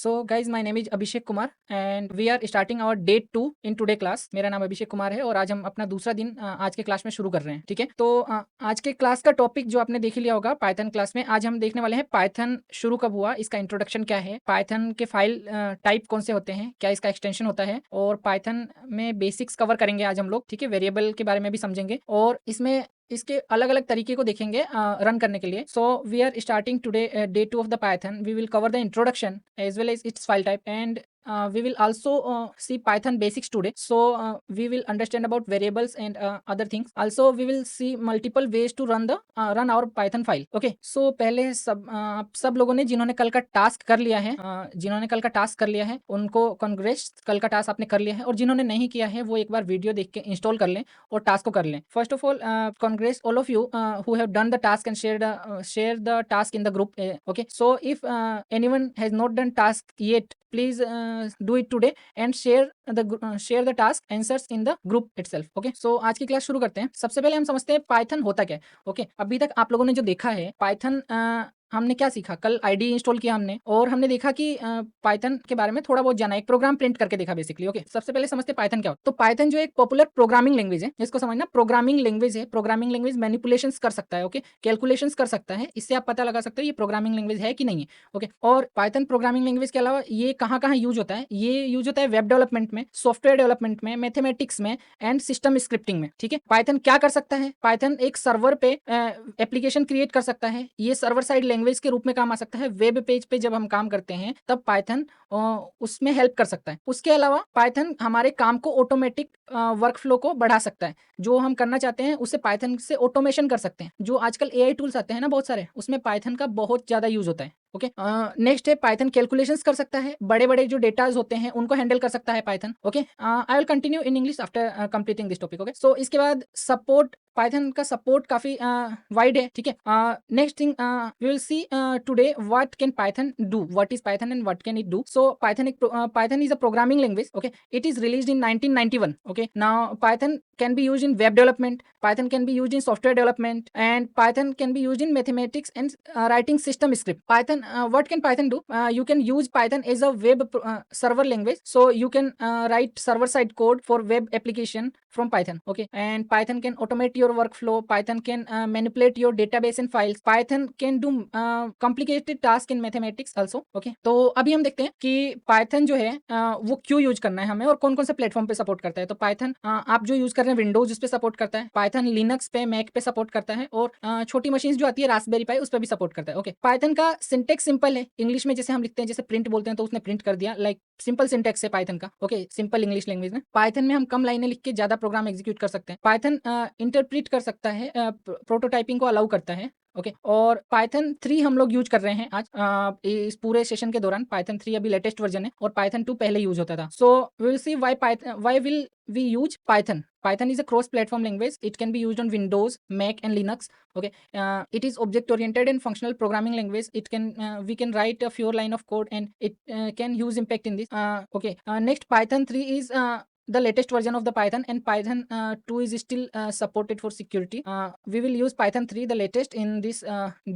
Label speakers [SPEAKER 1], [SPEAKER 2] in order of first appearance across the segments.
[SPEAKER 1] So guys, my name is Abhishek Kumar and we are starting our day 2 in today class. मेरा नाम अभिषेक कुमार है और आज हम अपना दूसरा दिन आज के क्लास में शुरू कर रहे हैं। ठीक है, तो आज के क्लास का टॉपिक जो आपने देख लिया होगा पाइथन क्लास में, आज हम देखने वाले हैं पाइथन शुरू कब हुआ, इसका इंट्रोडक्शन क्या है, पाइथन के फाइल टाइप कौन से होते हैं, क्या इसका एक्सटेंशन होता है, और पाइथन में बेसिक्स कवर करेंगे आज हम लोग। ठीक है, वेरिएबल के बारे में भी समझेंगे और इसमें इसके अलग अलग तरीके को देखेंगे रन करने के लिए। So we are starting today day 2 of the Python. We will cover the introduction as well as its file type and we will also see Python basics today. So we will understand about variables and other things. Also we will see multiple ways to run our Python file. Okay, so पहले सब लोगों ने जिन्होंने कल का task कर लिया है, उनको कांग्रेस, कल का टास्क आपने कर लिया है, और जिन्होंने नहीं किया है वो एक बार वीडियो देख के इंस्टॉल कर लें और टास्क को कर लें. First of all Congress all of you who have done the task and share the task in the group. Okay, so if anyone has not done task yet, please do it today and share the task answers in the group itself. Okay, so आज की class शुरू करते हैं. सबसे पहले हम समझते हैं पाइथन होता क्या है. ओके, अभी तक आप लोगों ने जो देखा है पाइथन, हमने क्या सीखा, कल आईडी इंस्टॉल किया हमने और हमने देखा कि पाइथन के बारे में थोड़ा बहुत जाना, एक प्रोग्राम प्रिंट करके देखा बेसिकली. ओके, सबसे पहले समझते हैं पाइथन क्या होता है. तो पाइथन जो एक पॉपुलर प्रोग्रामिंग लैंग्वेज है, इसको समझना, प्रोग्रामिंग लैंग्वेज है. प्रोग्रामिंग लैंग्वेज मैनिपुलेशंस कर सकता है. ओके, कैलकुलेशंस कर सकता है. इससे आप पता लगा सकते हो ये प्रोग्रामिंग लैंग्वेज है कि नहीं है. ओके, और पाइथन प्रोग्रामिंग लैंग्वेज के अलावा ये कहाँ कहाँ यूज होता है, ये यूज होता है वेब डेवलपमेंट में, सॉफ्टवेयर डेवलपमेंट में, मैथमेटिक्स में एंड सिस्टम स्क्रिप्टिंग में. ठीक है, पाइथन क्या कर सकता है, पाइथन एक सर्वर पे एप्लीकेशन क्रिएट कर सकता है. ये सर्वर साइड लैंग्वेज के रूप में काम आ सकता है. वेब पेज पे जब हम काम करते हैं तब पाइथन उसमें हेल्प कर सकता है. उसके अलावा पाइथन हमारे काम को ऑटोमेटिक वर्कफ्लो को बढ़ा सकता है. जो हम करना चाहते हैं उससे पाइथन से ऑटोमेशन कर सकते हैं. जो आजकल एआई टूल्स आते हैं ना बहुत सारे, उसमें पाइथन का बहुत ज़्यादा यूज होता है. ओके, नेक्स्ट है पाइथन कैलकुलेशंस कर सकता है. बड़े बड़े जो डेटाज होते हैं उनको हैंडल कर सकता है Python. Okay, I will continue in English after completing this topic. Okay, so इसके बाद सपोर्ट, पाइथन का सपोर्ट काफी वाइड है. ठीक है, next thing we will see today what can Python do, what is Python and what can it do. So Python is a programming language. Okay, it is released in 1991. Okay, now Python can be used in web development, Python can be used in software development, and Python can be used in mathematics and writing system script. Python, what can Python do? You can use Python as a web server language, so you can write server side code for web application from Python. Okay, and Python can automate your workflow, Python can manipulate your database and files, Python can do complicated task in mathematics also. Okay, तो अभी हम देखते हैं कि Python जो है वो क्यों यूज करना है हमें और कौन कौन से प्लेटफॉर्म पे सपोर्ट करता है. तो Python आप जो यूज कर रहे हैं विंडोज उस पे सपोर्ट करता है, पाइथन लिनक्स पे, मैक पे सपोर्ट करता है, और छोटी मशीन जो आती है रास्पबेरी पाई उस पर भी सपोर्ट करता है. ओके, पाइथन का सिंटेक्स सिंपल है. इंग्लिश में जैसे हम लिखते हैं, जैसे प्रिंट बोलते हैं तो उसने प्रिंट कर दिया, लाइक सिंपल सिंटेक्स है पाइथन का. ओके, सिंपल इंग्लिश लैंग्वेज में. पाइथन में हम कम लाइनें लिख के ज्यादा प्रोग्राम एग्जीक्यूट कर सकते हैं. पाइथन इंटरप्रीट कर सकता है, प्रोटोटाइपिंग को अलाउ करता है. ओके, और पाइथन 3 हम लोग यूज कर रहे हैं आज इस पूरे सेशन के दौरान. पाइथन 3 अभी लेटेस्ट वर्जन है और पाइथन 2 पहले यूज होता था. So we will see why will we use Python. Python is a cross-platform language. It can be used on Windows, Mac, and Linux. Okay, it is object-oriented and functional programming language. It can we can write a few line of code and it can use impact in this. Okay, next Python 3 is the latest version of the Python, and Python 2 is still supported for security. We will use Python 3 the latest in this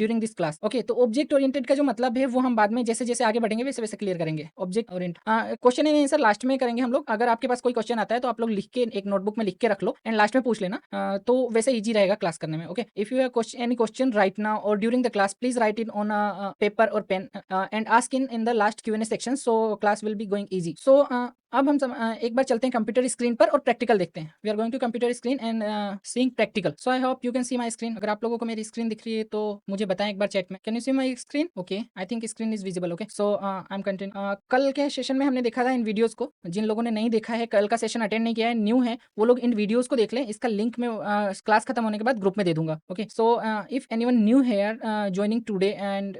[SPEAKER 1] during this class. Okay, तो object oriented का जो मतलब है वो हम बाद में जैसे जैसे आगे बढ़ेंगे वैसे वैसे क्लियर करेंगे. Object oriented question and answer last में करेंगे हम लोग. अगर आपके पास कोई क्वेश्चन आता है तो आप लोग लिख के एक नोटबुक में लिख के रख लो एंड लास्ट में पूछ लेना, तो वैसे इजी रहेगा क्लास करने में. Okay, if you have any question right now or during the class, please write in on paper or pen and ask in the last Q&A section, so class will be going easy. सो अब हम एक बार चलते हैं computer screen पर और practical देखते हैं. We are going to computer screen and seeing practical. So I hope you can see my screen. अगर आप लोगों को मेरी स्क्रीन दिख रही है तो मुझे बताएं एक बार चैट में. Can you see my screen? Okay, I think screen is visible. Okay, so I M continue. कल के सेशन में हमने देखा था इन वीडियोस को. जिन लोगों ने नहीं देखा है, कल का सेशन अटेंड नहीं किया है, न्यू है, वो लोग इन वीडियोस को देख लें. इसका लिंक मैं क्लास खत्म होने के बाद ग्रुप में दे दूंगा. Okay, so if anyone new here joining today and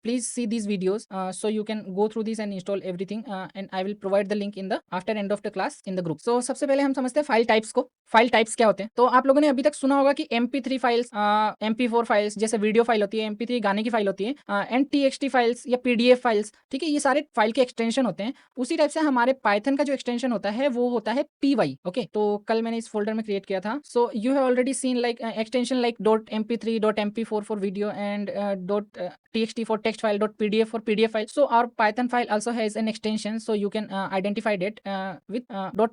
[SPEAKER 1] please see these videos so you can go through this and install everything and I will provide the link in the after end of the class in the group. So सबसे पहले हम समझते हैं file types को. File types क्या होते हैं? तो आप लोगों ने अभी तक सुना होगा कि MP3 फाइल्स, MP4 फाइल्स, जैसे वीडियो फाइल होती है, MP3 गाने की फाइल होती है, एंड TXT फाइल्स या PDF फाइल्स. ठीक है, ये सारे फाइल के एक्सटेंशन होते हैं. उसी टाइप से हमारे पाइथन का जो एक्सटेंशन होता है वो होता है PY. ओके, तो कल मैंने इस फोल्डर में क्रिएट किया था. So you have already seen like extension like .mp3, .mp4 for video and .txt for text file .pdf or PDF file. So our Python file also has an extension, so you can identify it with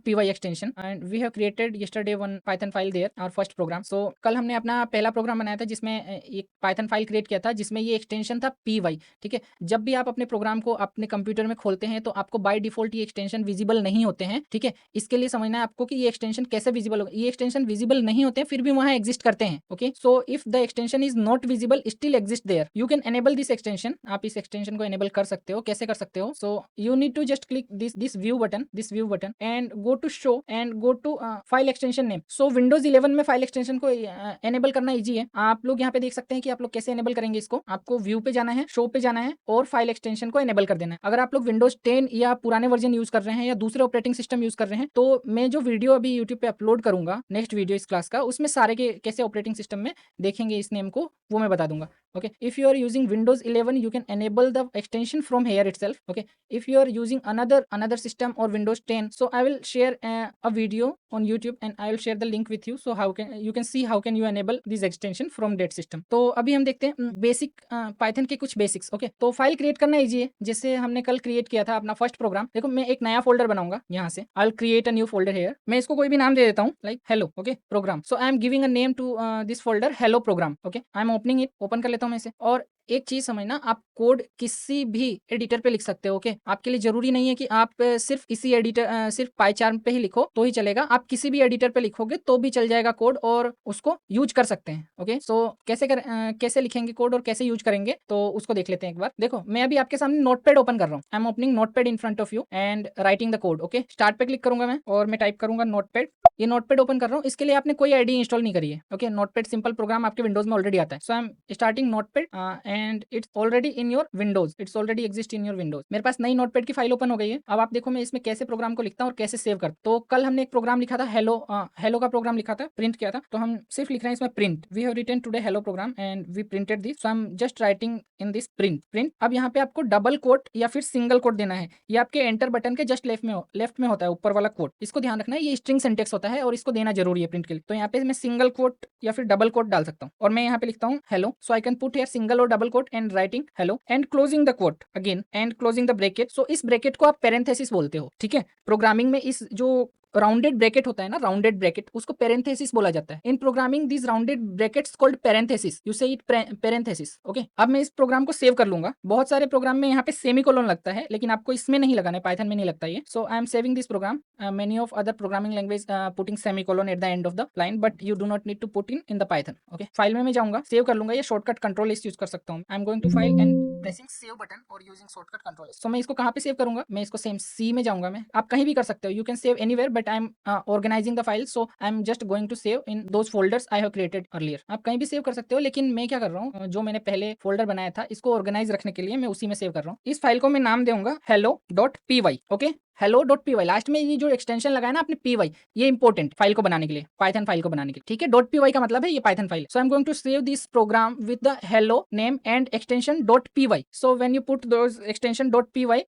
[SPEAKER 1] .py extension, and we have created yesterday one Python file there, our first program. So कल हमने अपना पहला programme बनाया था जिसमें एक Python file create किया था जिसमें ये एक्सटेंशन था py। ठीक है, जब भी आप अपने प्रोग्राम को अपने कंप्यूटर में खोलते हैं तो आपको बाय डिफॉल्ट ये एक्सटेंशन विजिबल नहीं होते हैं। ठीक है, इसके लिए समझना है आपको कि ये एक्सटेंशन कैसे विजिबल होगा। ये एक्सटेंशन विजिबल नहीं होते हैं फिर भी वहां एग्जिस्ट करते हैं। Okay, so if the extension is not visible still exist there, you can enable this extension. आप इस एक्सटेंशन को एनेबल कर सकते हो। कैसे कर सकते हो? So you need to just click this view button and go to show and go to file extension name. So Windows 11 में फाइल एक्सटेंशन को एनेबल करना इजी है। आप लोग यहाँ पे देख सकते हैं कि आप लोग कैसे एनेबल करेंगे इसको। आपको व्यू पे जाना है, शो पे जाना है और फाइल एक्सटेंशन को एनेबल कर देना है। अगर आप लोग विंडोज 10 या पुराने वर्जन यूज कर रहे हैं या दूसरे ऑपरेटिंग सिस्टम यूज कर रहे हैं तो मैं जो वीडियो अभी यूट्यूब पे अपलोड करूंगा नेक्स्ट वीडियो इस क्लास का, उसमें सारे के कैसे ऑपरेटिंग सिस्टम में देखेंगे इस नेम को वो मैं बता दूंगा। Okay, if you are using Windows 11 you can enable the extension from here itself. Okay, if you are using another system or windows 10, so I will share a video on YouTube and I will share the link with you, so how can you can see how can you enable this extension from that system. तो अभी हम देखते हैं basic Python के कुछ basics. Okay, तो file create करना easy है, जैसे हमने कल क्रिएट किया था अपना फर्स्ट प्रोग्राम। देखो मैं एक नया फोल्डर बनाऊंगा यहाँ से। I will create a new folder here. मैं इसको कोई भी नाम दे देता हूँ like hello. Okay, program. So I am giving a name to this folder hello program. Okay, I am opening it. Open कर लेता हूँ मैं इसे। और एक चीज समझना, आप कोड किसी भी एडिटर पे लिख सकते हो। ओके, आपके लिए जरूरी नहीं है कि आप सिर्फ इसी एडिटर सिर्फ पाईचार्म पे ही लिखो तो ही चलेगा। आप किसी भी एडिटर पे लिखोगे तो भी चल जाएगा कोड और उसको यूज कर सकते हैं। ओके, सो कैसे लिखेंगे कोड और कैसे यूज करेंगे तो उसको देख लेते हैं एक बार। देखो मैं अभी आपके सामने नोटपैड ओपन कर रहा हूँ। I am opening notepad in front of you and writing the code. Okay, start पे क्लिक करूंगा मैं और मैं टाइप करूंगा नोटपैड। ये नोटपैड ओपन कर रहा हूँ। इसके लिए आपने कोई आईडी इंस्टॉल नहीं करी है। ओके, नोटपैड सिंपल प्रोग्राम आपके विंडोज में ऑलरेडी आता है। So I am starting notepad and it's already in your Windows, it's already exist in your Windows. मेरे पास नई नोटपैड की फाइल ओपन हो गई है। अब आप देखो मैं इसमें कैसे प्रोग्राम को लिखता हूँ और कैसे सेव करता हूँ। तो कल हमने एक प्रोग्राम लिखा था हेलो, हेलो का प्रोग्राम लिखा था, प्रिंट किया था। तो हम सिर्फ लिख रहे हैं इसमें print. We have written today hello program and we printed this. So I am just writing in this print. अब यहाँ पे आपको डबल कोट या फिर सिंगल कोट देना है। ये आपके एंटर बटन के जस्ट लेफ्ट में होता है, ऊपर वाला कोट। इसको ध्यान रखना है, ये स्ट्रिंग सिंटेक्स होता है और इसको देना जरूरी है प्रिंट के लिए। तो यहाँ पे मैं सिंगल कोट या फिर डबल कोट डाल सकता हूँ और मैं यहाँ पे लिखता हूँ hello. So I can put here single or double quote and writing hello and closing the quote again and closing the bracket. So इस ब्रैकेट को आप पेरेंथेसिस बोलते हो। ठीक है, प्रोग्रामिंग में इस जो राउंडेड ब्रैकेट होता है ना, राउंडेड ब्रैकेट, उसको पेरेंथेसिस बोला जाता है। इन programming this rounded brackets called parenthesis, you से इट पेरेंथेसिस। ओके, अब मैं इस प्रोग्राम को सेव कर लूंगा। बहुत सारे प्रोग्राम में यहाँ पे सेमीकोलन लगता है लेकिन आपको इसमें नहीं लगाना है, पाइथन में नहीं लगता ये। So I am saving this program. Many of other programming language putting semicolon at the end of the line but you do not need to put in the Python. Okay, file में मैं जाऊंगा, save कर लूंगा। ये shortcut control S use कर सकता हूँ। I am going to file and pressing save button और यूजिंग शॉर्टकट कंट्रोल एस। सो मैं इसको कहाँ पे सेव करूंगा? मैं इसको सेम सी में जाऊंगा। मैं आप कहीं भी कर सकते हो, you can save anywhere but I am organizing the files, so I'm just going to save in those folders I have created earlier। आप कहीं भी सेव कर सकते हो लेकिन मैं क्या कर रहा हूँ, जो मैंने पहले फोल्डर बनाया था इसको ऑर्गेनाइज रखने के लिए मैं उसी में सेव कर रहा हूँ। इस फाइल को मैं नाम दूंगा hello.py। Okay, hello.py। लास्ट में ये जो एक्सटेंशन लगाया ना आपने py, ये इंपॉर्टेंट फाइल को बनाने के लिए, पाइथन फाइल को बनाने के लिए। ठीक है, .py का मतलब है ये Python file. So I am going to save this program with the hello name and extension .py। So when you put those extension .py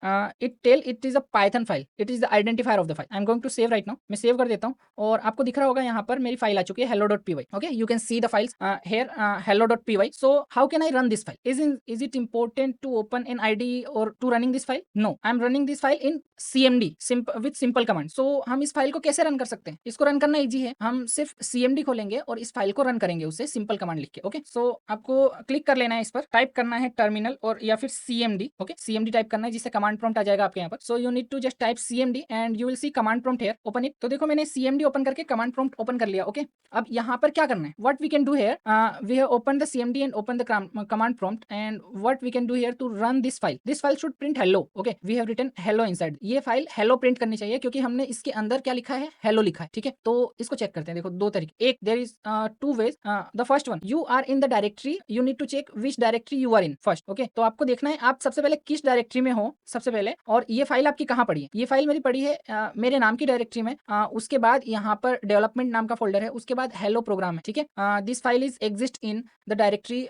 [SPEAKER 1] it tell it is a Python file, it is the identifier of the file. I am going to save right now. मैं save कर देता हूँ और आपको दिख रहा होगा यहाँ पर मेरी फाइल आ चुकी है hello.py। Okay, you can see the files here hello.py। So how can I run this file? Is it important to open an IDE or to running this file? No, I am running this file in CMD with simple command। so हम इस file को कैसे run कर सकते हैं? इसको run करना easy है, हम सिर्फ CMD खोलेंगे और इस फाइल को रन करेंगे उसे सिंपल कमांड लिख के। ओके, सो आपको क्लिक कर लेना है इस पर, टाइप करना है टर्मिनल और या फिर CMD। ओके, CMD टाइप करना है जिससे कमांड प्रॉम्प्ट आ जाएगा आपके यहाँ पर। So you need to just type CMD and you will see command prompt here, open it. तो देखो मैंने CMD ओपन करके कमांड प्रॉम्प्ट ओपन कर लिया। ओके, अब यहाँ पर क्या करना है? What we can do here, we have open the CMD and open the command prompt and what we can do here to run this file. This file should print hello. Okay, we have written hello inside. ये file hello print करनी चाहिए क्योंकि हमने इसके अंदर क्या लिखा है? हेलो लिखा है। ठीक है, तो इसको चेक करते हैं। देखो दो तरीके, एक there is two ways. The first one, you are in the directory, you need to check which directory you are in first. Okay, तो आपको देखना है आप सबसे पहले किस डायरेक्टरी में हो सबसे पहले, और ये फाइल आपकी कहाँ पड़ी है? ये फाइल मेरी पड़ी है मेरे नाम की डायरेक्टरी में। उसके बाद यहाँ पर डेवलपमेंट नाम का फोल्डर है, उसके बाद हेलो प्रोग्राम है। ठीक है, this file is exist in the directory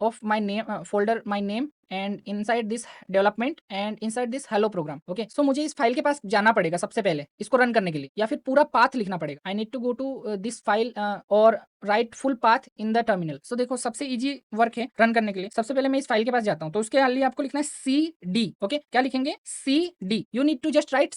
[SPEAKER 1] of my name folder, my name and inside this development and inside this hello program। okay, so मुझे इस फाइल के पास जाना पड़ेगा सबसे पहले इसको रन करने के लिए, या फिर पूरा पाथ लिखना पड़ेगा। I need to go to this file और write full path in the terminal. So देखो सबसे इजी वर्क है रन करने के लिए। सबसे पहले मैं इस फाइल के पास जाता हूँ, तो उसके लिए आपको लिखना है cd। ओके, क्या लिखेंगे? cd। You need to just write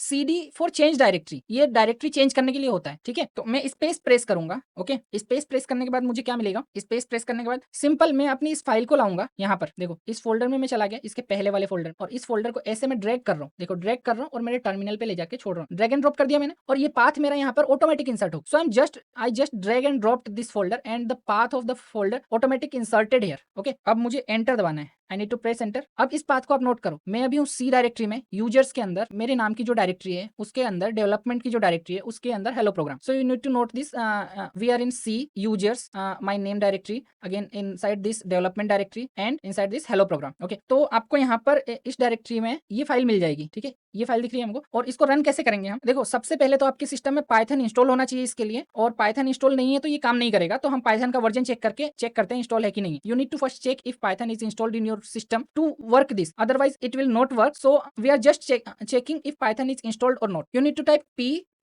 [SPEAKER 1] cd for change directory. ये डायरेक्टरी चेंज करने के लिए होता है, ठीक है। तो मैं स्पेस प्रेस करूंगा। ओके, स्पेस प्रेस करने के बाद मुझे क्या मिलेगा? स्पेस प्रेस करने के बाद सिंपल मैं अपनी इस फाइल को लाऊंगा यहाँ पर। देखो इस फोल्डर में मैं चला गया, इसके पहले वाले फोल्डर, और इस फोल्डर को ऐसे मैं ड्रैग कर रहा हूँ। देखो ड्रैग कर रहा हूँ और मेरे टर्मिनल पे ले जाके छोड़ रहा हूँ। ड्रैग एंड ड्रॉप कर दिया मैंने, और ये पाथ मेरा यहाँ पर ऑटोमेटिक इंसर्ट हो। So I just drag and dropped this folder and the path of the folder automatic inserted here. Okay, अब मुझे एंटर दबाना है। I need to press enter. अब इस पाथ को आप नोट करो, मैं अभी हूँ सी डायरेक्टरी में, यूजर्स के अंदर मेरे नाम की जो डायरेक्टरी है उसके अंदर, डेवलपमेंट की जो डायरेक्टरी है उसके अंदर hello program. So you need to note this, we are in C users my name directory, again inside this development directory and inside this hello program. Okay, तो आपको यहाँ पर इस डायरेक्टरी में ये फाइल मिल जाएगी, ठीक है। ये फाइल दिख रही है हमको, और इसको रन कैसे करेंगे हम? देखो सबसे पहले तो आपके सिस्टम में पाइथन इंस्टॉल होना चाहिए इसके लिए, और पाइथन इंस्टॉल नहीं है तो ये काम नहीं करेगा। तो हम पाइथन का वर्जन चेक करते हैं इंस्टॉल है कि नहीं। You need to first check if Python is installed in your system to work this, otherwise it will not work. So we are just checking if python is installed or not. You need to type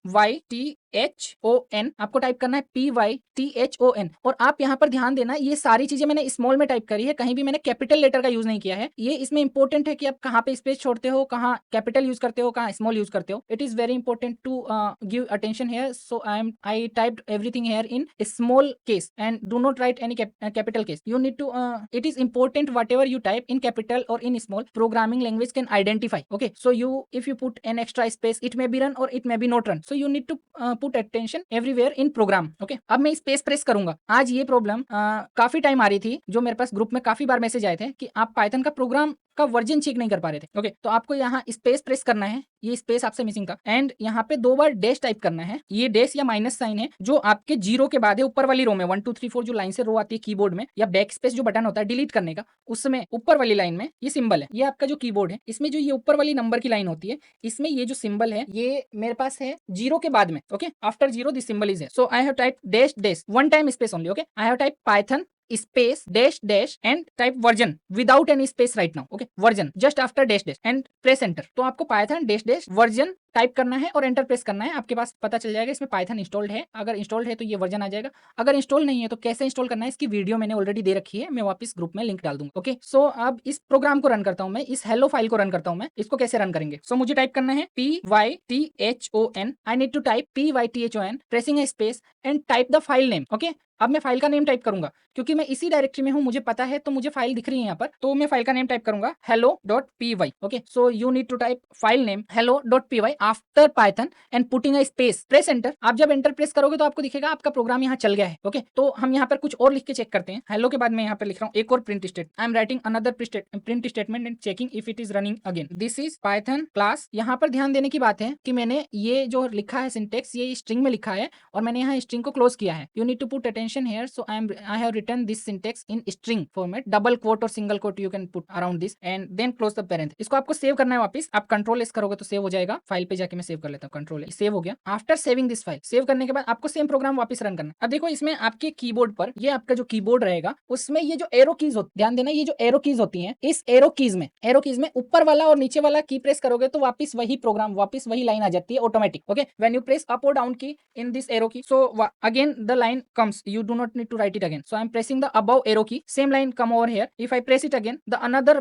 [SPEAKER 1] PYTHON, आपको type करना है PYTHON। और आप यहाँ पर ध्यान देना, ये सारी चीजें मैंने स्मॉल में टाइप करी है, कहीं भी मैंने कैपिटल लेटर का यूज नहीं किया है। ये इसमें इंपॉर्टेंट है कि आप कहाँ पे स्पेस छोड़ते हो, कहाँ कैपिटल यूज करते हो, कहाँ स्मॉल यूज करते हो। It is very important to give attention here. So I typed everything here in small case and do not write any capital case. You need to, it is important whatever you type in capital or in small, programming language can identify. Okay, so if you put an extra space, it may be run or it may be not run. So you need to put attention everywhere in program. Okay, अब मैं space press करूंगा। आज ये problem काफी time आ रही थी, जो मेरे पास ग्रुप में काफी बार मैसेज आए थे कि आप पाइथन का प्रोग्राम का वर्जन चेक नहीं कर पा रहे थे। ओके, तो आपको यहाँ स्पेस प्रेस करना है, ये स्पेस आपसे मिसिंग था, एंड यहाँ पे 2 बार डैश टाइप करना है। ये डैश या माइनस साइन है जो आपके जीरो के बाद है ऊपर वाली रो में। 1 2 3 4 जो लाइन से रो आती है कीबोर्ड में, या बैक स्पेस जो बटन होता है डिलीट करने का, उसमें ऊपर वाली लाइन में ये सिंबल है। ये आपका जो कीबोर्ड है, इसमें जो ये ऊपर वाली नंबर की लाइन होती है, इसमें ये जो सिंबल है ये मेरे पास है जीरो के बाद में। Okay, after zero this symbol is है। So I have type dash dash, one time space only. Okay, I have type Python space dash dash and type version without any space right now. Okay, version just after dash dash and press enter. तो आपको python dash dash version type करना है और enter press करना है। आपके पास पता चल जाएगा इसमें पाइथन इंस्टॉल्ड है। अगर इंस्टॉल्ड है तो ये वर्जन आ जाएगा, अगर इंस्टॉल नहीं है तो कैसे इंस्टॉल करना है इसकी वीडियो मैंने ऑलरेडी दे रखी है, मैं वापस ग्रुप में लिंक डाल दूंगा। ओके, सो अब इस प्रोग्राम को रन करता हूं मैं, इस हेलो फाइल को रन करता हूं मैं। इसको कैसे रन करेंगे? सो मुझे टाइप करना है PYTHON। I need to type PYTHON, pressing a space and type the file name. Okay, अब मैं फाइल का नेम टाइप करूंगा, क्योंकि मैं इसी डायरेक्टरी में हूं, मुझे पता है, तो मुझे फाइल दिख रही है यहाँ पर, तो मैं फाइल का नेम टाइप करूंगा hello.py। Okay, so you need to type file name hello.py after Python and putting a space, press enter. आप जब एंटर प्रेस करोगे तो आपको दिखेगा आपका प्रोग्राम यहाँ चल गया है। ओके, तो हम यहाँ पर कुछ और लिख के चेक करते हैं। हेलो के बाद मैं यहाँ पर लिख रहा हूँ एक और print state, I am writing another print statement and checking if it is running again. This is Python class. यहाँ पर ध्यान देने की बात है कि मैंने ये जो लिखा है सिंटेक्स, ये स्ट्रिंग में लिखा है और मैंने यहाँ स्ट्रिंग को क्लोज किया है। You need to put attention here. So I have written this syntax in string format, double quote और single quote you can put around this and then close the parent। इसको आपको save करना है वापस, आप control S करोगे तो save हो जाएगा। फाइल पे जाके मैं सेव कर लेता हूँ, कंट्रोल एस, सेव हो गया। After saving this file, save करने के बाद आपको सेम प्रोग्राम वापस रन करना है। अब देखो इसमें आपके कीबोर्ड पर, ये आपका जो कीबोर्ड रहेगा उसमें ये जो एरो कीज होती, ध्यान देना, ये जो एरो कीज होती हैं, इस एरो कीज में ऊपर वाला और नीचे वाला की प्रेस करोगे तो वापस वही प्रोग्राम, वापस वही लाइन आ जाती है automatic. Okay, when you press up और डाउन की इन दिस एरो की, so again the line comes, you do not need to write it again. So I am pressing the above arrow key, same line come over here. If I press it again, the another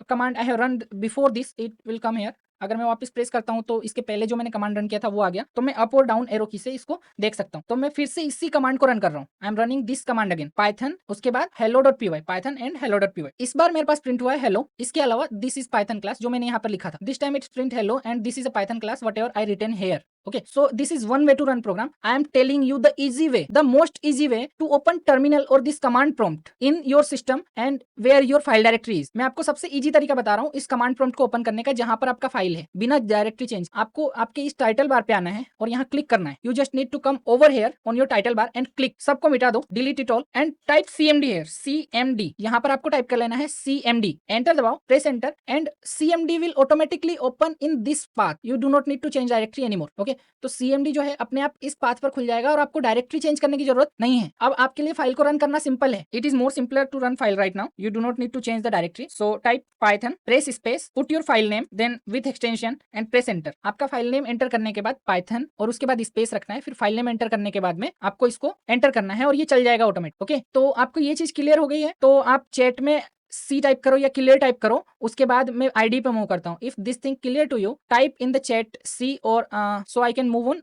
[SPEAKER 1] command I have run before this, it will come here. अगर मैं वापस press करता हूं तो इसके पहले जो मैंने कमांड रन किया था वो आ गया, तो मैं अप और डाउन एरो की से इसको देख सकता हूं। तो मैं फिर से इसी कमांड को रन कर रहा हूं। I am running this command again, Python, उसके बाद hello.py, पाइथन एंड hello.py। इस बार मेरे पास प्रिंट हुआ है हेलो। इसके अलावा दिस इज पाइथन क्लास जो मैंने यहाँ पर लिखा था, this time it's print hello and this is a Python class whatever I written here. Okay, so this is one way to run program. I am telling you the easy way, the most easy way to open terminal or this command prompt in your system and where your file directory is. मैं आपको सबसे easy तरीका बता रहा हूँ इस command prompt को open करने का, जहां पर आपका फाइल है, बिना डायरेक्टरी चेंज। आपको आपके इस टाइटल बार पे आना है और यहाँ क्लिक करना है। You just need to come over here on your title bar and click, सबको मिटा दो, delete it all and type CMD here, CMD। यहाँ पर आपको टाइप कर लेना है CMD, एंटर दबाओ, press enter and CMD will automatically open in this path. You do not need to change directory anymore. Okay, okay. तो CMD जो है अपने आप इस पाथ पर खुल जाएगा और आपको डायरेक्टरी चेंज करने की जरूरत नहीं है। अब आपके लिए फाइल को रन करना सिंपल है। It is more simpler to run file right now. You do not need to change the directory. So type Python, press space, put your file name, then with extension and press enter. आपका file name enter करने के बाद Python और उसके बाद space रखना है, फिर फाइल नेम एंटर करने के बाद में आपको इसको एंटर करना है और ये चल जाएगा ऑटोमेटिक। ओके, तो आपको ये चीज क्लियर हो गई है। तो आप चैट में सी टाइप करो या क्लियर टाइप करो, उसके बाद मैं आईडी पे मूव करता हूँ। If this thing clear to you, type in the chat C or so I can move on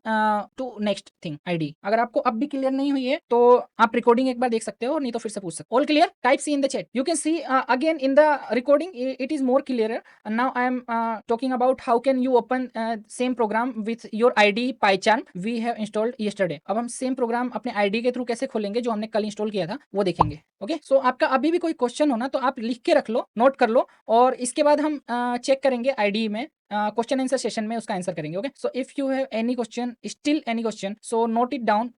[SPEAKER 1] to next thing ID. अगर आपको अब भी क्लियर नहीं हुई है तो आप रिकॉर्डिंग एक बार देख सकते हो, नहीं तो फिर से पूछ सकते हो। All clear? Type C in the chat. You can see again in the recording, it is more clear. Now I am talking about how can you open same program with your ID PyCharm we have installed yesterday. अब हम same program अपने ID के through कैसे खोलेंगे जो हमने कल install किया था वो देखेंगे। ओके, सो आपका अभी भी कोई क्वेश्चन हो ना तो आप लिख के रख लो, नोट कर लो, और इसके बाद हम चेक करेंगे आईडी में क्वेश्चन आंसर सेशन में उसका आंसर करेंगे। Okay, so if you have any question, still any question, so note it down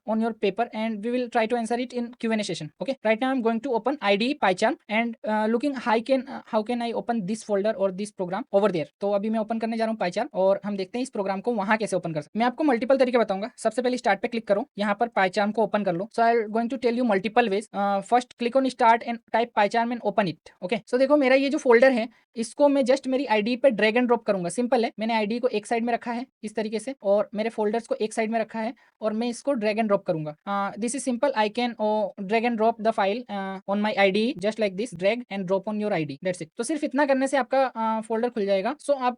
[SPEAKER 1] on your paper and we will try to answer it in Q&A session. Okay, right now I am going to open ID PyCharm and looking how can I open this folder or this program over there. तो अभी मैं open करने जा रहा हूँ पाइचार्म और हम देखते हैं इस प्रोग्राम को वहां कैसे ओपन कर सकते हैं। मैं आपको मल्टीपल तरीके बताऊंगा। सबसे पहले स्टार्ट पे क्लिक करो, यहाँ पर पाइचार्म को ओपन कर लो। So I am going to tell you multiple ways. First click on start and type PyCharm and open it. Okay, so देखो मेरा ये जो फोल्डर है इसको मैं जस्ट मेरी आईडी पे ड्रैग एंड ड्रॉप करूंगा। सिंपल है, मैंने आईडी को एक साइड में रखा है इस तरीके से और मेरे फोल्डर्स को एक साइड में रखा है और मैं इसको ड्रैग एंड ड्रॉप करूंगा। This is simple, I can drag and drop the file on my ID just like this, drag and drop on your ID, that's it. तो सिर्फ इतना करने से आपका फोल्डर खुल जाएगा। सो आप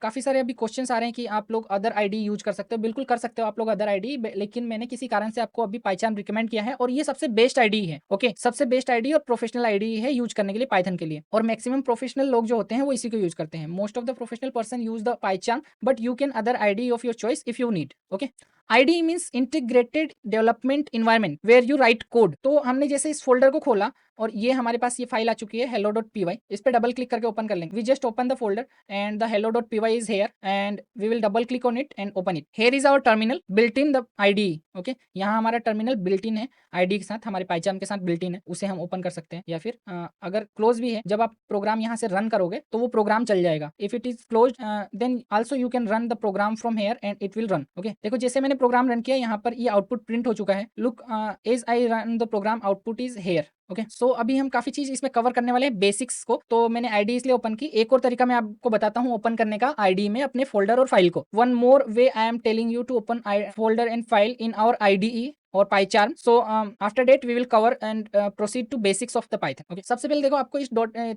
[SPEAKER 1] काफी सारे अभी क्वेश्चंस आ रहे हैं कि आप लोग अदर आईडी यूज कर सकते हो। बिल्कुल कर सकते हो आप लोग अदर आईडी, लेकिन मैंने किसी कारण से आपको अभी पाइचार्म रिकमेंड किया है और ये सबसे बेस्ट आईडी है। ओके, सबसे बेस्ट आईडी और प्रोफेशनल आईडी है यूज करने के लिए पाइथन के लिए, और मैक्सिमम प्रोफेशनल लोग जो होते हैं वो इसी को यूज करते हैं। Most of the professional person use the PyCharm, but you can other IDE of your choice if you need. Okay, IDE means integrated development environment where you write code. तो हमने जैसे इस फोल्डर को खोला और ये हमारे पास ये फाइल आ चुकी है hello.py। इस पे डबल क्लिक करके ओपन कर लेंगे। We just open the folder and the hello.py is here and we will double click on it and open it. Here is our terminal built in the ID. Okay, यहाँ हमारा terminal built इन है ID के साथ, हमारे पाइचार्म के साथ built in है, उसे हम ओपन कर सकते हैं। या फिर अगर क्लोज भी है, जब आप प्रोग्राम यहाँ से रन करोगे तो वो प्रोग्राम चल जाएगा। If it is close then also you can run the program from here and it will run. Okay, देखो जैसे मैंने प्रोग्राम रन किया, यहाँ पर ये आउटपुट प्रिंट हो चुका है। Look as I run the program output is here. Okay, so अभी हम काफी चीज इसमें कवर करने वाले हैं, बेसिक्स को। तो मैंने आईडी इसलिए ओपन की। एक और तरीका मैं आपको बताता हूँ ओपन करने का आईडी में अपने फोल्डर और फाइल को। One more way I am telling you to open folder and file in our IDE और PyCharm. So after that we will cover and proceed to basics of the Python. Okay, सबसे पहले देखो आपको इस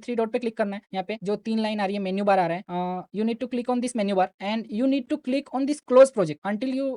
[SPEAKER 1] three dot पे click करना है। यहाँ पे जो 3 लाइन आ रही है, मेन्यू बार आ रहा है, you need to click on this menu bar and you need to click on this close project until you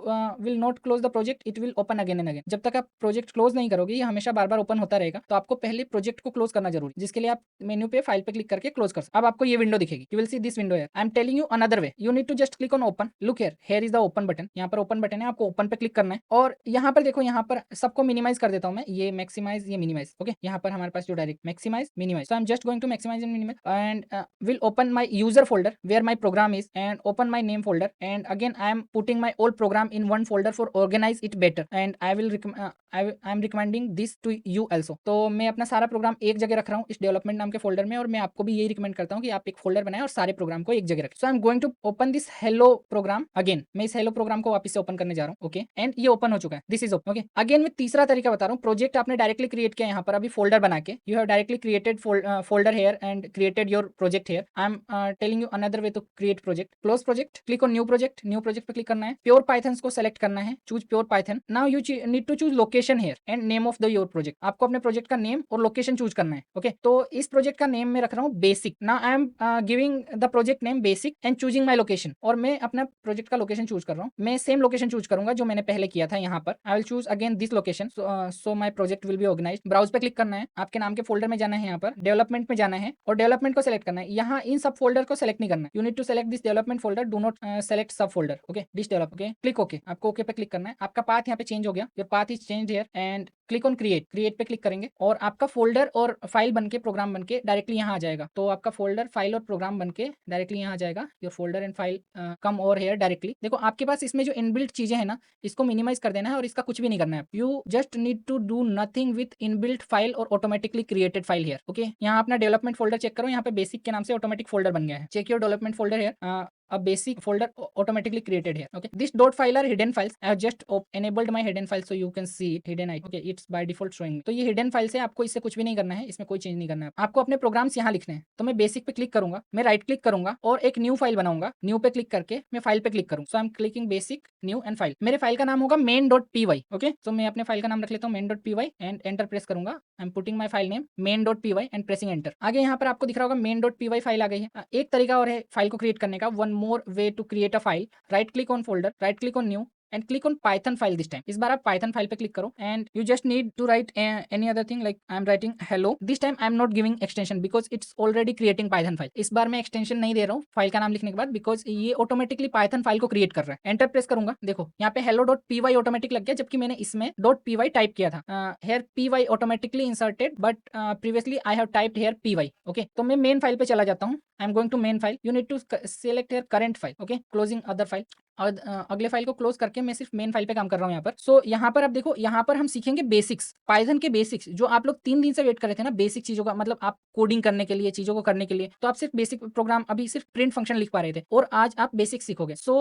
[SPEAKER 1] will not close the project, it will open again and again. जब तक आप project close नहीं करोगे ये हमेशा बार बार open होता रहेगा। तो आपको पहले प्रोजेक्ट को क्लोज करना जरूरी, जिसके लिए आप मेन्यू पे फाइल पे क्लिक करके क्लोज कर सकते। अब आपको ये विंडो दिखेगी, you will see this window here. I am telling you another way, you need to just click on open. Look here, here is the open button. यहाँ पर ओपन बटन है, आपको ओपन पे क्लिक करना है और यहाँ पर देखो, यहाँ पर सबको मिनिमाइज कर देता हूँ मैं, ये मैक्सिमाइज, ये मिनिमाइज। ओके, यहाँ पर हमारे पास जो direct maximize minimize, so I am just going to maximize and minimize and will open my user folder where my program is and open my name folder and again I am putting my old program in one folder for organize it better and I am recommending this to you also. तो मैं अपना सारा programme एक जगह रख रहा हूँ इस डेवलपमेंट नाम के फोल्डर में, और मैं आपको भी यही रिकमेंड करता हूँ कि आप एक फोल्डर बनाएं और सारे प्रोग्राम को एक जगह रखें। So I am going to open this hello program again. मैं इस हेलो प्रोग्राम को वापस से ओपन करने जा रहा हूँ। ओके, एंड ये ओपन हो चुका है, this is open. Okay, again मैं तीसरा तरीका बता रहा हूँ। प्रोजेक्ट आपने डायरेक्टली क्रिएट किया यहाँ पर अभी फोल्डर बना के, you have directly created folder here and created your project here. I am telling you another way to create project. Close project, click on new project. New project पे click करना है, pure Python को select करना है, choose pure Python. Now you need to choose location here and name of the your project. आपको अपने project का name और लोकेशन चूज करना है। ओके, तो इस प्रोजेक्ट का नेम मैं रख रहा हूँ basic. Now I am giving the project name basic and choosing my location, और मैं अपना प्रोजेक्ट का लोकेशन चूज कर रहा हूँ। मैं सेम लोकेशन चूज करूंगा जो मैंने पहले किया था यहाँ पर। I will choose again this location, so my project will be organized. Browse पे क्लिक करना है, आपके नाम के फोल्डर में जाना है, यहाँ पर डेवलपमेंट में जाना है और डेवलपमेंट को सेलेक्ट करना है। यहाँ इन सब फोल्डर को सेलेक्ट नहीं करना है, you need to select this development folder, do not select sub folder. Okay, this develop. Okay, click okay, आपको ओके पे क्लिक करना है। आपका पाथ यहाँ पे चेंज हो गया, your path is change here and click on create. Create पे क्लिक करेंगे और आपका फोल्डर और फाइल बनके, प्रोग्राम बनके डायरेक्टली यहाँ आ जाएगा। तो आपका फोल्डर, फाइल और प्रोग्राम बनके डायरेक्टली यहाँ आ जाएगा। Your folder and file come over here directly. देखो आपके पास इसमें जो इनबिल्ट चीजें हैं ना, इसको मिनिमाइज कर देना है और इसका कुछ भी नहीं करना है। You just need to do nothing with inbuilt file और automatically created file here. Okay, यहाँ अपना डेवलपमेंट फोल्डर चेक करो, यहाँ पे बेसिक के नाम से ऑटोमेटिक फोल्डर बन गया है। Check your development folder here. a basic folder automatically created here. Okay, this dot file are hidden files. I have just enabled my hidden file so you can see it hidden item. Okay, it's by default showing. तो ये hidden files है, आपको इससे कुछ भी नहीं करना है, इसमें कोई चेंज नहीं करना है, आपको अपने प्रोग्राम्स यहाँ लिखने हैं। तो मैं बेसिक पे क्लिक करूंगा, मैं राइट क्लिक करूंगा और एक न्यू फाइल बनाऊंगा, न्यू पे क्लिक करके मैं फाइल पे क्लिक करूंगा। So I am clicking basic new and file, मेरे फाइल का नाम होगा main.py। ओके, तो मैं अपने फाइल का नाम रख लेता हूँ main.py एंड एंटर प्रेस करूंगा। I am putting my file name main.py and pressing enter. आगे यहाँ पर आपको दिख रहा होगा main.py फाइल आ गई है। एक तरीका और है फाइल को क्रिएट करने का, one more way to create a file, right click on folder, right click on new and click on Python file this time. इस बार आप पाइथन फाइल पे क्लिक करो and you just need to write any other thing, like I am writing hello. This time I am not giving extension because it's already creating Python file. इस बार मैं extension नहीं दे रहा हूँ file का नाम लिखने के बाद, बिकॉज ये ऑटोमेटिकली पाइथन फाइल को क्रिएट कर रहा है। एंटर प्रेस करूंगा, देखो यहाँ पे hello.py ऑटोमेटिक लग गया, जबकि मैंने इसमें .py टाइप किया था। Here py automatically inserted but previously I have typed here py। Okay, तो मैं मेन फाइल पे चला जाता हूँ। I am going to main file, you need to select here current file. Okay, closing other file, अगले file को close करके मैं सिर्फ मेन फाइल पे काम कर रहा हूँ यहाँ पर। सो यहाँ पर आप देखो, यहाँ पर हम सीखेंगे बेसिक्स, पाइथन के बेसिक्स, जो आप लोग 3 दिन से वेट कर रहे थे ना, बेसिक चीजों का, मतलब आप कोडिंग करने के लिए, चीजों को करने के लिए। तो आप सिर्फ बेसिक प्रोग्राम, अभी सिर्फ प्रिंट फंक्शन लिख पा रहे थे, और आज आप बेसिक सीखोगे। So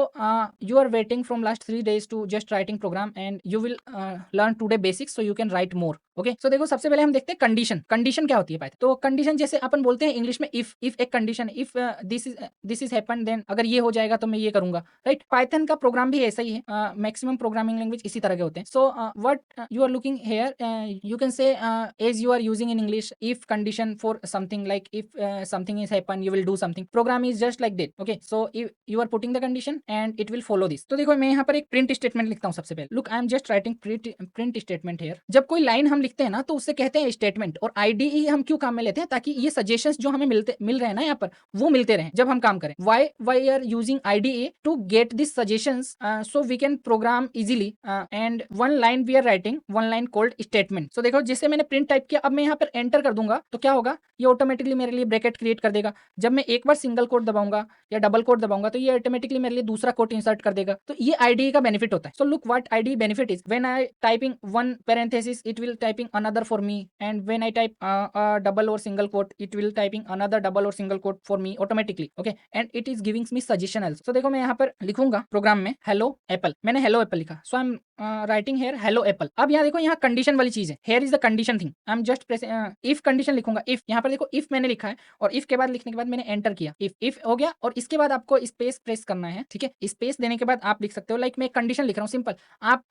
[SPEAKER 1] you are waiting from last 3 days to just writing program and you will learn today basics so you can write more. Okay, so देखो सबसे पहले हम देखते हैं कंडीशन। कंडीशन क्या होती है पाइथन? तो कंडीशन जैसे अपन बोलते हैं इंग्लिश में इफ एक condition, if this is happen then, अगर ये हो जाएगा तो मैं ये करूंगा, राइट। पाइथन का प्रोग्राम भी ऐसा ही है, मैक्सिमम प्रोग्रामिंग लैंग्वेज इसी तरह के होते हैं। So what you are looking here, you can say as you are using in English, if condition for something, like if something is happen you will do something, program is just like that. Okay, so you are putting the condition and it will follow this. तो देखो मैं यहाँ पर एक print statement लिखता हूँ सबसे पहले। Look, I am just writing print statement hair. जब कोई लाइन हम लिखते हैं ना, तो उससे कहते हैं स्टेटमेंट, और आईडीई हम क्यों काम में लेते हैं? ताकि ये सजेशंस जो हमें मिल रहे हैं ना यहाँ पर, वो मिलते रहे जब हम काम करें। Why are using IDE to get this suggestions so we can program easily, and one line we are writing, one line called statement. So देखो जैसे मैंने प्रिंट टाइप किया, अब मैं यहाँ पर एंटर कर दूंगा तो क्या होगा, ये ऑटोमेटिकली मेरे लिए ब्रैकेट क्रिएट कर देगा। जब मैं एक बार सिंगल कोट दबाऊंगा या डबल कोट दबाऊंगा तो ये ऑटोमेटिकली मेरे लिए दूसरा कोट इंसर्ट कर देगा। तो ये आईडीई का बेनिफिट होता है। So look what IDE benefit is, when I typing one parenthesis it will typing another for me, and when I type a double or single quote it will typing another double or single quote for me automatically. Okay, and it is giving me suggestion also. So देखो मैं यहाँ पर लिखूंगा programme में hello apple, मैंने hello apple लिखा, so I'm writing here hello Apple. अब यहाँ देखो, यहाँ कंडीशन वाली चीज है, here is the condition thing. I am just if condition लिखूंगा, इफ, यहाँ पर देखो इफ मैंने लिखा है, और इफ के बाद लिखने के बाद मैंने एंटर किया, इफ हो गया, और इसके बाद आपको स्पेस प्रेस करना है। ठीक है, स्पेस देने के बाद आप लिख सकते हो, लाइक मैं कंडीशन लिख रहा हूँ सिंपल। आप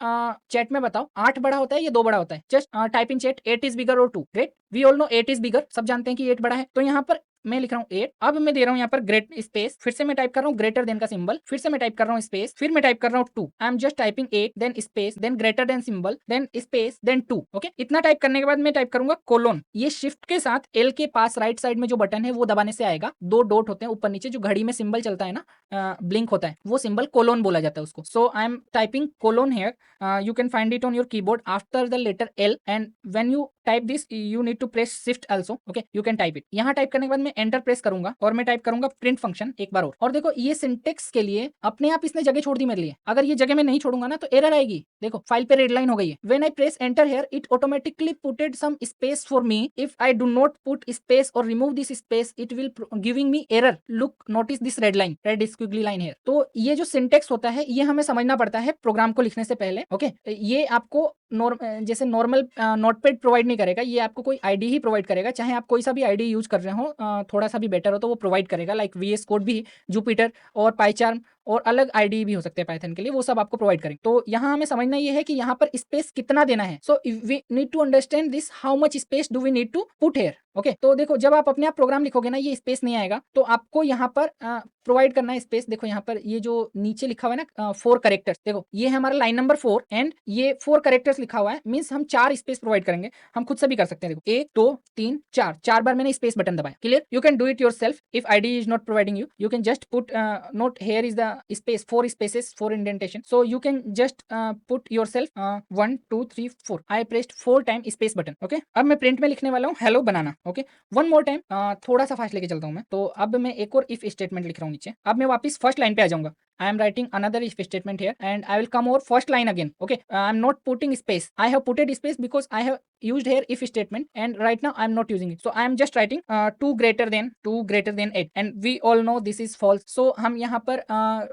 [SPEAKER 1] चैट में बताओ 8 बड़ा होता है या 2 बड़ा होता है? Just type in chat 8 is bigger और 2, great, we all know 8 is bigger, सब जानते हैं कि 8 बड़ा है। तो यहाँ पर मैं लिख रहा हूँ 8, अब मैं दे रहा हूँ यहाँ पर ग्रेट स्पेस, फिर से मैं टाइप कर रहा हूँ ग्रेटर देन का सिंबल, फिर से मैं टाइप कर रहा हूँ स्पेस, फिर मैं टाइप कर रहा हूँ 2। I am just typing 8 then space then greater than symbol then space then 2। Okay, इतना टाइप करने के बाद मैं टाइप करूंगा कोलोन। ये शिफ्ट के साथ एल के पास राइट साइड में जो बटन है वो दबाने से आएगा, 2 डॉट होते हैं ऊपर नीचे, जो घड़ी में सिंबल चलता है ना, ब्लिंक होता है, वो सिंबल कोलोन बोला जाता है उसको। So I am typing colon here, you can find it on your keyboard after the letter L, and when you type this you need to press shift also. Okay, you can type it. यहाँ type करने के बाद मैं enter press करूंगा और मैं type करूंगा print function एक बार और देखो ये सिंटेक्स के लिए अपने आप इसने जगह छोड़ दी मेरे लिए। अगर ये जगह मैं नहीं छोड़ूंगा ना तो एरर आएगी। देखो फाइल पे रेड लाइन हो गई है। When I press enter here it automatically puted some space for me. If I do not put space और remove this space it will giving me error. Look, notice this red line, red squiggly line here. तो ये जो syntax होता है ये हमें समझना पड़ता है प्रोग्राम को लिखने से पहले। ओके, ये आपको जैसे नॉर्मल नोटपैड प्रोवाइड नहीं करेगा, ये आपको कोई आईडी ही प्रोवाइड करेगा। चाहे आप कोई सा भी आईडी यूज कर रहे हो, थोड़ा सा भी बेटर हो तो वो प्रोवाइड करेगा, लाइक वीएस कोड भी, जुपिटर और पाइचार्म, और अलग आईडी भी हो सकते हैं पाइथन के लिए, वो सब आपको प्रोवाइड करेंगे। तो यहाँ हमें समझना ये है कि यहाँ पर स्पेस कितना देना है। So we need to understand this, how much space do we need to put here. Okay, तो देखो जब आप अपने आप प्रोग्राम लिखोगे ना, ये स्पेस नहीं आएगा, तो आपको यहाँ पर प्रोवाइड करना है स्पेस। देखो यहाँ पर ये जो नीचे लिखा हुआ है ना 4 कैरेक्टर्स, देखो ये है हमारा लाइन नंबर 4 एंड ये 4 कैरेक्टर्स लिखा हुआ है, मींस हम 4 स्पेस प्रोवाइड करेंगे। हम खुद से भी कर सकते हैं। देखो 1 2 3 4 बार मैंने स्पेस बटन दबाया। Clear, you can do it yourself if ID is not providing you. You can just put note here is the space, 4 spaces, 4 indentation, so you can just put yourself 1 2 3 4. I pressed 4 times space button. Okay, अब मैं print में लिखने वाला हूँ hello बनाना। Okay, one more time, थोड़ा सा fast लेके चलता हूँ मैं। तो अब मैं एक और इफ स्टेटमेंट लिख रहा हूँ नीचे। अब मैं वापस फर्स्ट लाइन पे आ जाऊंगा। I am writing another if statement here, and I will come over first line again. Okay, I am not putting space. I have put it space because I have used here if statement, and right now I am not using it. So I am just writing 2 greater than 8, and we all know this is false. So हम यहाँ पर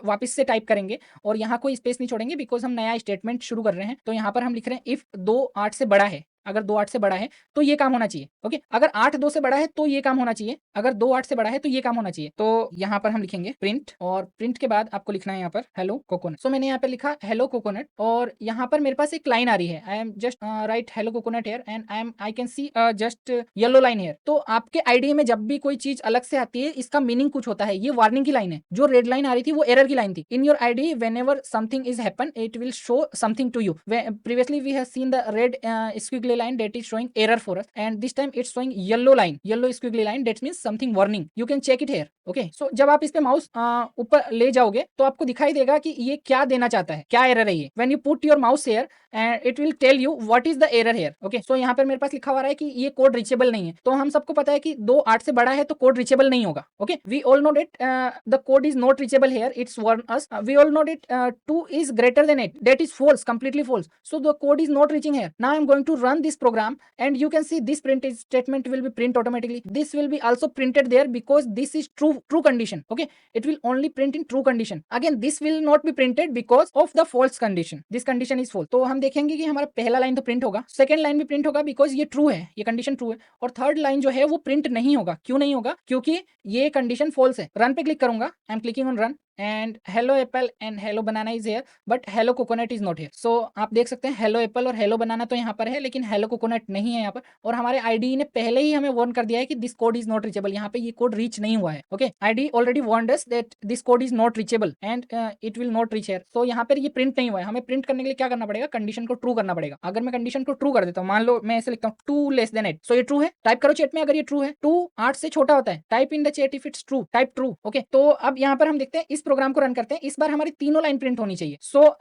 [SPEAKER 1] वापस से type करेंगे और यहाँ कोई space नहीं छोड़ेंगे बिकॉज हम नया स्टेटमेंट शुरू कर रहे हैं. तो यहाँ पर हम लिख रहे हैं इफ 2 8 से बड़ा है. अगर 2 8 से बड़ा है तो ये काम होना चाहिए. ओके, अगर 8 2 से बड़ा है तो ये काम होना चाहिए. अगर 2 8 से बड़ा है तो ये काम होना चाहिए. तो यहाँ पर हम लिखेंगे प्रिंट, और प्रिंट के बाद आपको लिखना है यहाँ पर हेलो कोकोनट. सो मैंने यहाँ पर लिखा हेलो कोकोनट, और यहाँ पर मेरे पास एक लाइन आ रही है. I am just write hello coconut here, and I can see just yellow line here. तो आपके आईडी में जब भी कोई चीज अलग से आती है इसका मीनिंग कुछ होता है. ये वार्निंग की लाइन है. जो रेड लाइन आ रही थी वो एरर की लाइन थी. In your ID whenever something is happen it will show something to you. Previously we have seen the red squiggly line that is showing error for us, and this time it's showing yellow squiggly line. That means something warning. You can check it here. Okay, so जब आप इस पे mouse ऊपर ले जाओगे तो आपको दिखाई देगा कि ये क्या देना चाहता है, क्या एरर है ये. When you put your mouse here and it will tell you what is the error here. Okay, so यहाँ पर मेरे पास लिखा हुआ है कि ये कोड रीचेबल नहीं है. तो हम सबको पता है कि 2 8 से बड़ा है तो कोड रीचेबल नहीं होगा. Okay, we all know that the code is not reachable here. It's warn us. We all know that 2 is greater than 8. That is false, completely false. So the code is not reaching here. Now I'm going to run this program, and you can see this print statement will be print automatically. This will be also printed there because this is true condition. Okay, it will only print in true condition. Again, this will not be printed because of the false condition. This condition is false. तो हम देखेंगे कि हमारा पहला line तो print होगा, second line भी print होगा बिकॉज ये ट्रू है, ये कंडीशन ट्रू है, और थर्ड लाइन जो है वो प्रिंट नहीं होगा. क्यों नहीं होगा? क्योंकि ये कंडीशन फॉल्स है. रन पे क्लिक करूंगा. I am clicking on run, and hello apple and hello banana is here, but hello coconut is not here. So आप देख सकते हैं हेलो एप्पल और हेलो बनाना तो यहाँ पर है, लेकिन हेलो कोकोनट नहीं है यहाँ पर. और हमारे आईडी ने पहले ही हमें वार्न कर दिया है कि this code is not reachable. यहाँ पे ये कोड रीच नहीं हुआ है. Okay, IDE already warned us that this code is not reachable and it will not reach here. So यहाँ पर ये प्रिंट नहीं हुआ है. हमें प्रिंट करने के लिए क्या करना पड़ेगा? कंडीशन को ट्रू करना पड़ेगा. अगर मैं कंडीशन को ट्रू कर देता हूँ, मान लो मैं ऐसे लिखता हूँ 2 less than 8. सो ये ट्रू है. टाइप करो चैट में अगर ये ट्रू है. 2 8 से छोटा होता है. Type in the chat if it's true. Type true. Okay, तो अब यहाँ पर हम देखते हैं, इस प्रोग्राम को रन करते हैं. इस बार हमारी तीनों लाइन प्रिंट होनी चाहिए. सो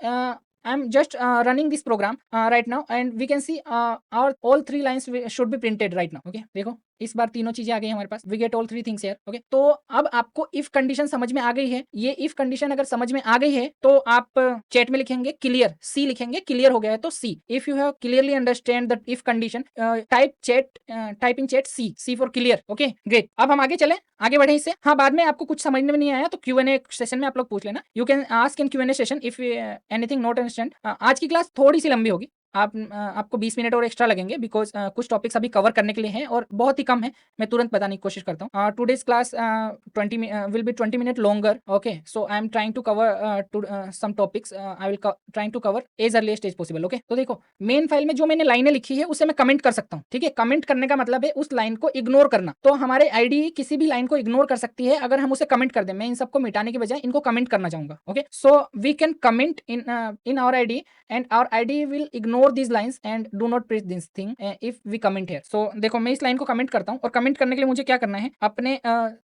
[SPEAKER 1] I am just running this program right now, and we can see our all 3 lines should be printed right now. Okay, देखो इस बार तीनों चीजें आ गई हमारे पास. We get all 3 things here. Okay, तो अब आपको इफ कंडीशन समझ में आ गई है. ये इफ कंडीशन अगर समझ में आ गई है तो आप चैट में लिखेंगे क्लियर. सी लिखेंगे. क्लियर हो गया है तो see. If you have clearly understand the if condition, type in chat C for clear. Okay, great. अब हम आगे चले, आगे बढ़े इससे. हाँ, बाद में आपको कुछ समझ में नहीं आया तो Q&A सेशन में आप लोग पूछ लेना. You can ask in Q&A session if anything not understand. आज की क्लास थोड़ी सी लंबी होगी. आपको 20 मिनट और एक्स्ट्रा लगेंगे बिकॉज कुछ टॉपिक्स अभी कवर करने के लिए हैं और बहुत ही कम है. मैं तुरंत बताने की कोशिश करता हूँ. Today's class 20 will be 20 minute longer. Okay, so I am trying to cover some topics. I will trying to cover as early as possible. Okay, तो देखो मेन फाइल में जो मैंने लाइनें लिखी है उसे मैं कमेंट कर सकता हूँ. ठीक है, कमेंट करने का मतलब है उस लाइन को इग्नोर करना. तो हमारे आईडी किसी भी लाइन को इग्नोर कर सकती है अगर हम उसे कमेंट कर दें. मैं इन सबको मिटाने के बजाय इनको कमेंट करना चाहूंगा. Okay, so we can comment in our IDE, and our IDE will ignore this lines and do not press this thing if we comment here. So देखो मैं इस लाइन को कमेंट करता हूँ, और कमेंट करने के लिए मुझे क्या करना है? अपने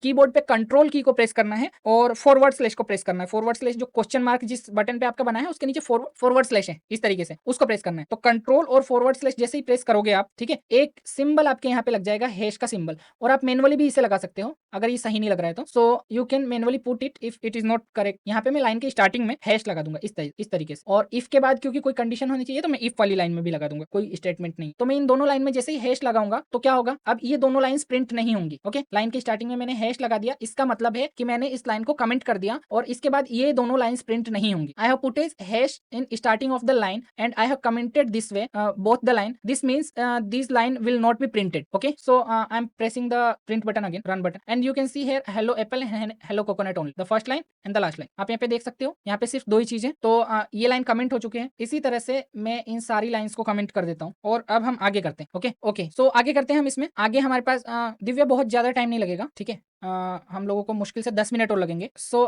[SPEAKER 1] कीबोर्ड पे कंट्रोल की को प्रेस करना है और फॉरवर्ड स्लैश को प्रेस करना है. फॉरवर्ड स्लैश जो क्वेश्चन मार्क जिस बटन पे आपका बना है उसके नीचे फॉरवर्ड स्लैश है, इस तरीके से उसको प्रेस करना है. तो कंट्रोल और फॉरवर्ड स्लैश जैसे ही प्रेस करोगे आप, ठीक है, एक सिंबल आपके यहाँ पे लग जाएगा, हैश का सिंबल. और आप मैनुअली भी इसे लगा सकते हो अगर ये सही नहीं लग रहा है तो. सो you can manually put it if it is not correct. यहाँ पे मैं लाइन के स्टार्टिंग में हैश लगा दूंगा इस तरीके से. और इफ के बाद क्योंकि कोई कंडीशन होनी चाहिए तो मैं इफ वाली लाइन में भी लगा दूंगा, कोई स्टेटमेंट नहीं. तो मैं इन दोनों लाइन में जैसे ही हैश लगाऊंगा तो क्या होगा? अब ये दोनों लाइन्स प्रिंट नहीं होंगी. ओके, लाइन के स्टार्टिंग में मैंने हैश लगा दिया, इसका मतलब है कि मैंने इस लाइन को कमेंट कर दिया, और इसके बाद ये दोनों लाइंस प्रिंट नहीं होंगी. I have put hash in starting of the line and I have commented this way both the line. This means this line will not be printed. Okay, so I M pressing the print button again, run button, and you can see here hello apple and hello coconut only, the first line and the last line. आप यहाँ पे देख सकते हो, यहाँ पे सिर्फ 2 ही चीजें. तो ये लाइन कमेंट हो चुके हैं. इसी तरह से मैं इन सारी लाइन्स को कमेंट कर देता हूँ, और अब हम आगे करते हैं. ओके, सो आगे करते हैं हम इसमें. आगे हमारे पास दिव्या बहुत ज्यादा टाइम नहीं लगेगा. ठीक है, हम लोगों को मुश्किल से 10 मिनट और लगेंगे. So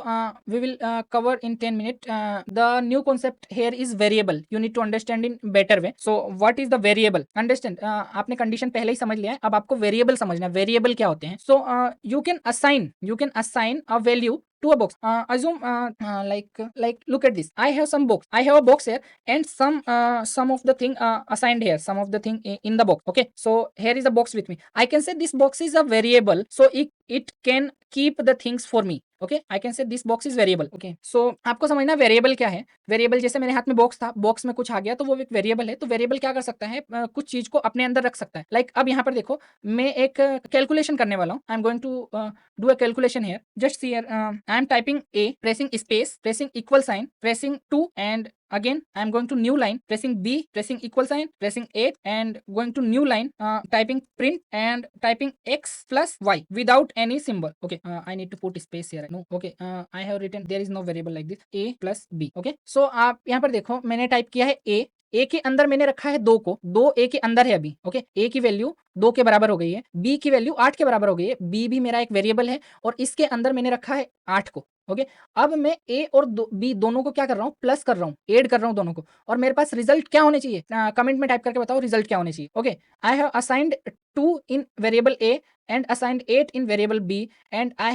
[SPEAKER 1] we will cover in 10 minute. The new concept here is variable. You need to understand in better way. So what is the variable? Understand, आपने कंडीशन पहले ही समझ लिया है, अब आपको वेरिएबल समझना है. वेरिएबल क्या होते हैं? सो you can assign a value to a box. Assume like look at this. I have a box here, and some of the thing assigned here, some of the thing in the box. Okay, so here is a box with me. I can say this box is a variable. So it can keep the things for me. Okay, I can say this box is variable. Okay, so आपको समझना variable क्या है. Variable जैसे मेरे हाथ में box था, box में कुछ आ गया तो वो एक वेरिएबल है. तो वेरिएबल क्या कर सकता है, कुछ चीज को अपने अंदर रख सकता है. लाइक अब यहाँ पर देखो, मैं एक कैलकुलेशन करने वाला हूँ. I am going to do a calculation here. Just see here, I am typing A, pressing space, pressing equal sign, pressing 2 and again I am going to new line, pressing B, pressing equal sign, pressing 8 and going to new line, typing print and typing x plus y without any symbol. Okay, I need to put space here. No, okay, I have written there is no variable like this, a plus b. Okay, so आप यहाँ पर देखो मैंने type किया है ए के अंदर मैंने रखा है 2 को, 2 ए के अंदर है अभी. ओके, ए की वैल्यू 2 के बराबर हो गई है, बी की वैल्यू 8 के बराबर हो गई है. बी भी मेरा एक वेरिएबल है और इसके अंदर मैंने रखा है 8 को. ओके, अब मैं ए और बी दोनों को क्या कर रहा हूँ, प्लस कर रहा हूँ, ऐड कर रहा हूँ दोनों को. और मेरे पास रिजल्ट क्या होने चाहिए, कमेंट में टाइप करके बताओ रिजल्ट क्या होने चाहिए. Okay, I have assigned 2 in variable a and assigned 8 in variable b and I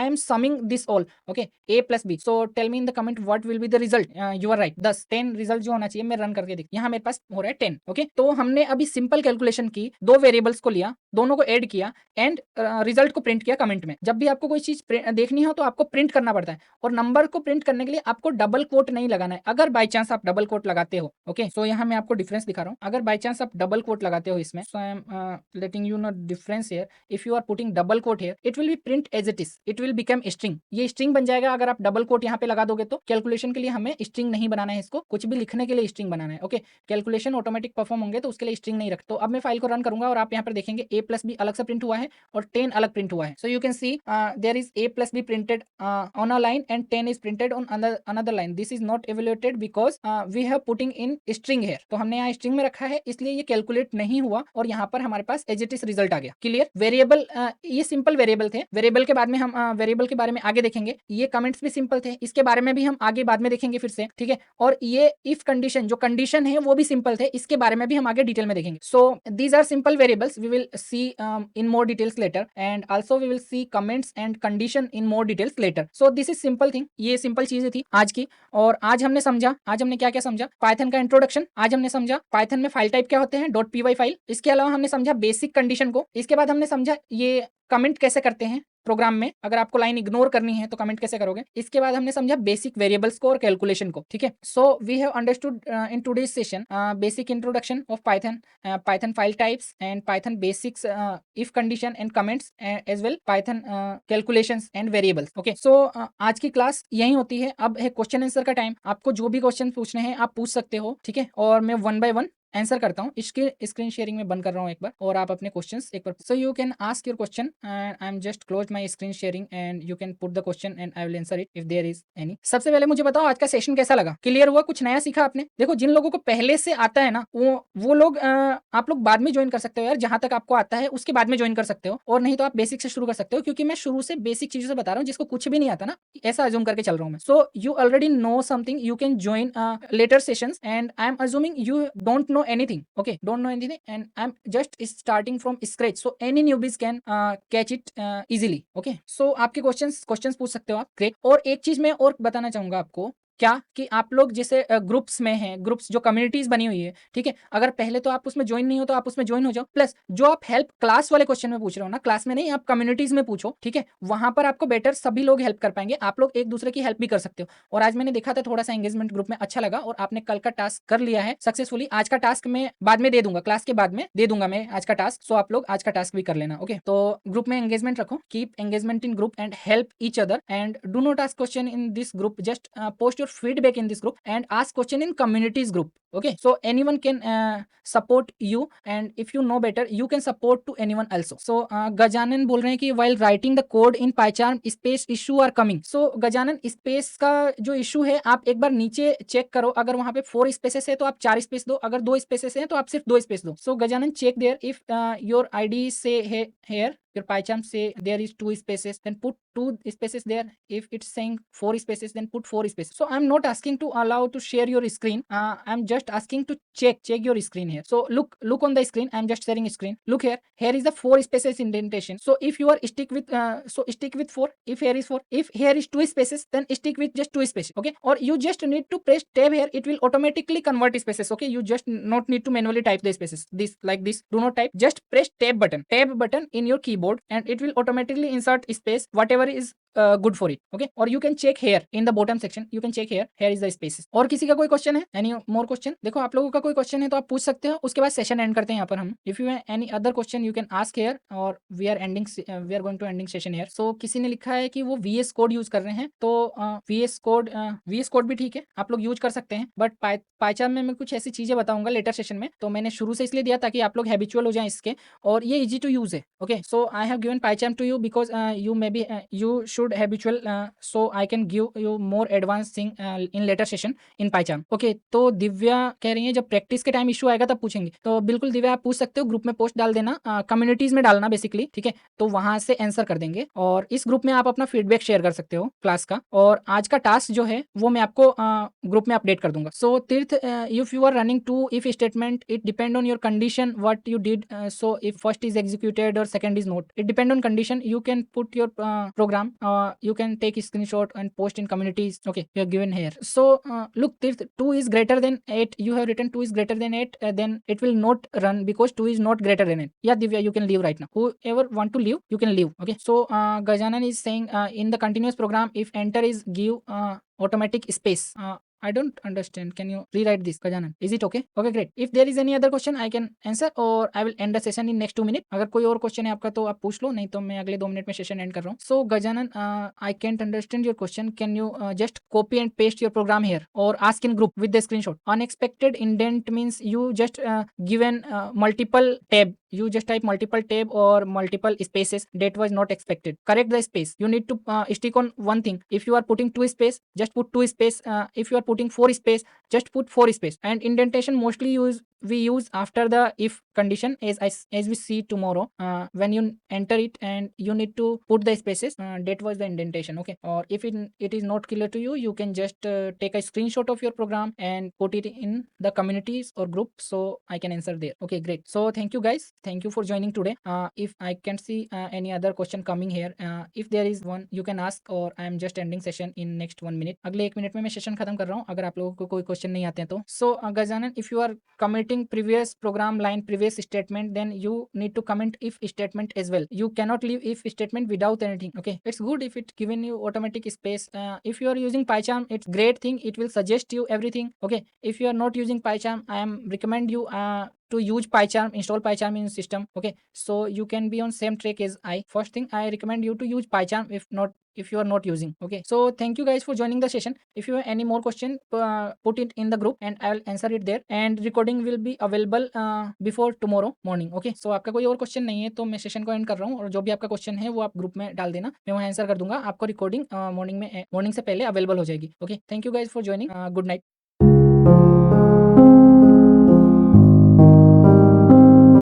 [SPEAKER 1] am summing this all. Okay, a plus b. So tell me in the comment what will be the result. You are right, 10 result जो होना चाहिए. मैं run करके देख, यहाँ मेरे पास हो रहा है 10. ओके, तो हमने अभी सिंपल कैलकुलेशन की, 2 वेरिएबल्स को लिया, दोनों को ऐड किया एंड रिजल्ट को प्रिंट किया कमेंट में. जब भी आपको कोई चीज देखनी हो तो आपको प्रिंट करना पड़ता है और नंबर को प्रिंट करने के लिए आपको डबल कोट नहीं लगाना है. अगर बाई चांस आप डबल कोट लगाते हो, ओके, सो यहाँ मैं आपको डिफरेंस दिखा रहा हूँ. अगर बाई चांस आप डबल कोट लगाते हो इसमें, so I am letting you know difference here. If you are putting double quote here, it will be print as it is, it will become string. ये string बन जाएगा अगर आप double coat यहाँ पे लगा दोगे तो. कैलकुलेशन के लिए हमें स्ट्रिंग नहीं बनाना है, इसको कुछ भी लिखने के लिए स्ट्रिंग बनाना है. ओके, कैलकुलेशन ऑटोमेटिक परफॉर्म होंगे तो उसके लिए स्ट्रिंग नहीं रखते. तो अब मैं फाइल को रन करूंगा और आप यहाँ पर देखेंगे a प्लस बी अलग से प्रिंट हुआ है और 10 अलग प्रिंट हुआ है. So you can see there is a plus B printed on a line and 10 is printed on another line. This is not evaluated because we have putting in string here. तो हमने यहाँ string में रखा है इसलिए ये calculate नहीं हुआ और यहाँ पर हमारे पास एज इट इज रिजल्ट आ गया. क्लियर. वेरिएबल, ये सिंपल वेरिएबल थे. वेरिएबल के बाद में हम वेरिएबल के बारे में आगे देखेंगे. ये कमेंट्स भी सिंपल थे, इसके बारे में भी हम आगे बाद में देखेंगे फिर से. ठीक है, और ये इफ कंडीशन, जो कंडीशन है वो भी सिंपल थे, इसके बारे में भी हम आगे डिटेल में देखेंगे. So these are simple variables. We will see in more details later and also we will see comments and condition in more details later. So this is simple thing. ये सिंपल चीजें थी आज की. और आज हमने समझा, आज हमने क्या क्या समझा, पाइथन का इंट्रोडक्शन. आज हमने समझा पाइथन में फाइल टाइप क्या होते हैं, .py फाइल. इसके अलावा हमने समझा बेसिक कंडीशन को. इसके बाद हमने समझा ये कमेंट कैसे करते हैं प्रोग्राम में. अगर आपको लाइन इग्नोर करनी है तो कमेंट कैसे करोगे. इसके बाद हमने समझा बेसिक वेरिएबल्स को और कैलकुलेशन को. ठीक है, so we have understood in today's session basic introduction of Python, Python file types and Python basics, if condition and comments as well Python calculations and variables. Okay, so आज की class यही होती है. अब है क्वेश्चन आंसर का time. आपको जो भी क्वेश्चन पूछने हैं आप पूछ सकते हो. ठीक है, और मैं 1 by 1 आंसर करता हूँ. इसके स्क्रीन शेयरिंग में बंद कर रहा हूँ एक बार और आप अपने क्वेश्चंस एक बार. So you can ask your question and I am just close my screen sharing and you can put the question and I will answer it if there is any. सबसे पहले मुझे बताओ आज का सेशन कैसा लगा. क्लियर हुआ, कुछ नया सीखा आपने. देखो जिन लोगों को पहले से आता है ना वो लोग आप लोग बाद में ज्वाइन कर सकते हो यार. जहां तक आपको आता है उसके बाद में ज्वाइन कर सकते हो और नहीं तो आप बेसिक से शुरू कर सकते हो, क्योंकि मैं शुरू से बेसिक चीजों से बता रहा हूँ. जिसको कुछ भी नहीं आता ना, ऐसा अज्यूम करके चल रहा हूँ मैं. So you already know something, you can join later sessions and I am assuming you don't know anything. Okay, don't know anything and I'm just starting from scratch, so any newbies can catch it easily. Okay, so आपके questions पूछ सकते हो आप. Great. और एक चीज मैं और बताना चाहूंगा आपको, क्या कि आप लोग जैसे ग्रुप्स में हैं, ग्रुप्स जो कम्युनिटीज बनी हुई है. ठीक है, अगर पहले तो आप उसमें ज्वाइन नहीं हो तो आप उसमें ज्वाइन हो जाओ. प्लस जो आप हेल्प क्लास वाले क्वेश्चन में पूछ रहे हो ना, क्लास में नहीं, आप कम्युनिटीज में पूछो. ठीक है, वहां पर आपको बेटर सभी लोग हेल्प कर पाएंगे. आप लोग एक दूसरे की हेल्प भी कर सकते हो. और आज मैंने देखा था थोड़ा सा एंगेजमेंट ग्रुप में अच्छा लगा और आपने कल का टास्क कर लिया है सक्सेसफुली. आज का टास्क मैं बाद में दे दूंगा, क्लास के बाद में दे दूंगा मैं आज का टास्क. सो आप लोग आज का टास्क भी कर लेना. ओके, तो ग्रुप में एंगेजमेंट रखो, keep engagement in group and help each other and do not ask question in this group. Just post your feedback in this group and ask question in communities group. Okay, so anyone can support you and if you know better you can support to anyone also. So Gajanan बोल रहे हैं कि while writing the code in PyCharm space issue are coming. So Gajanan space का जो issue है आप एक बार नीचे चेक करो. अगर वहां पे 4 स्पेसेस है तो आप 4 स्पेस दो, अगर 2 स्पेसेस है तो आप सिर्फ 2 स्पेस दो. So Gajanan check there if your ID say here your PyCharm say there is 2 spaces, then put 2 spaces there. If it's saying 4 spaces, then put 4 spaces. So I'm not asking to allow to share your screen. I'm just asking to check your screen here. So look on the screen. I'm just sharing screen. Look here. Here is the 4 spaces indentation. So if you are stick with 4. If here is 4, if here is 2 spaces, then stick with just 2 spaces. Okay, or you just need to press tab here. It will automatically convert spaces. Okay, you just not need to manually type the spaces. This like this. Do not type. Just press tab button in your keyboard. board and it will automatically insert space whatever is good for it. Okay, or you can check here in the bottom section, you can check here is the spaces. और किसी का कोई question है, any more question? देखो आप लोगों का कोई क्वेश्चन है तो आप पूछ सकते हो, उसके बाद सेशन एंड करते हैं यहाँ पर हम. If you have any other question you can ask here और we are going to ending session here. So किसी ने लिखा है कि वो VS कोड यूज कर रहे हैं, तो VS कोड भी ठीक है, आप लोग यूज कर सकते हैं, बट पाइचार्म में मैं कुछ ऐसी चीजें बताऊंगा लेटर सेशन में, तो मैंने शुरू से इसलिए दिया ताकि आप लोग हैबिचुअल हो जाएं इसके, और ये इजी टू यूज है. Okay, so I have given PyCharm to you because you may be you should habitual, so I can give you more advance thing in later session in PyCharm. Okay, तो दिव्या कह रही है जब practice के time issue आएगा तब पूछेंगे, तो बिल्कुल दिव्या आप पूछ सकते हो, ग्रुप में पोस्ट डाल देना, कम्युनिटीज में डालना बेसिकली, ठीक है, तो वहां से आंसर कर देंगे, और इस ग्रुप में आप अपना फीडबैक शेयर कर सकते हो क्लास का, और आज का टास्क जो है वो मैं आपको ग्रुप में अपडेट कर दूंगा. So Tirth, if you are running to if statement it depend on your condition what you did, so if first is executed और second is not, it depend on condition, you can put your program, you can take a screenshot and post in communities. Okay, you are given here. So look, Tirth, 2 is greater than 8, you have written 2 is greater than 8, then it will not run because 2 is not greater than 8. Yeah Divya, you can leave right now, whoever want to leave you can leave. Okay, so Gajanan is saying in the continuous program if enter is give automatic space. I don't understand. Can you rewrite this, Gajanan? Is it okay? Okay, great. If there is any other question, I can answer or I will end the session in next 2 minutes. अगर कोई और question है आपका तो आप पूछ लो, नहीं तो मैं अगले 2 मिनट में सेशन एंड कर रहा हूँ. So Gajanan, I can't understand your question. Can you just copy and paste your program here or ask in group with the screenshot? Unexpected indent means you just given multiple tab. You just type multiple tab or multiple spaces that was not expected. Correct the space. You need to stick on one thing. If you are putting 2 space, just put 2 space. If you are putting 4 space, just put 4 space. And indentation mostly we use after the if condition, as we see tomorrow, when you enter it and you need to put the spaces, that was the indentation. Okay, or if it is not clear to you, you can just take a screenshot of your program and put it in the communities or group, so I can answer there. Okay, great. So thank you guys, thank you for joining today. If I can see any other question coming here, if there is one you can ask, or I am just ending session in next 1 minute. अगले 1 minute में मैं session खत्म कर रहा हूँ, अगर आप लोगों को कोई क्वेश्चन नहीं आते हैं तो. So Gajanan, if you are committing previous program line, previous statement, then you need to comment if statement as well. You cannot leave if statement without anything. Okay, it's good if it given you automatic space. If you are using PyCharm, it's great thing, it will suggest you everything. Okay, if you are not using PyCharm, I am recommend you to use PyCharm, install PyCharm in system. Okay, so you can be on same track as I. First thing I recommend you to use PyCharm if you are not using. Okay, so thank you guys for joining the session. If you have any more question, put it in the group and I will answer it there, and recording will be available before tomorrow morning. Okay, so आपका कोई और question नहीं है तो मैं session को and कर रहा हूँ, और जो भी आपका क्वेश्चन है वो आप ग्रुप में डाल देना, मैं वहाँ आंसर कर दूंगा. आपको रिकॉर्डिंग मॉर्निंग से पहले अवेलेबल हो जाएगी. Okay, thank you guys for joining. Good night.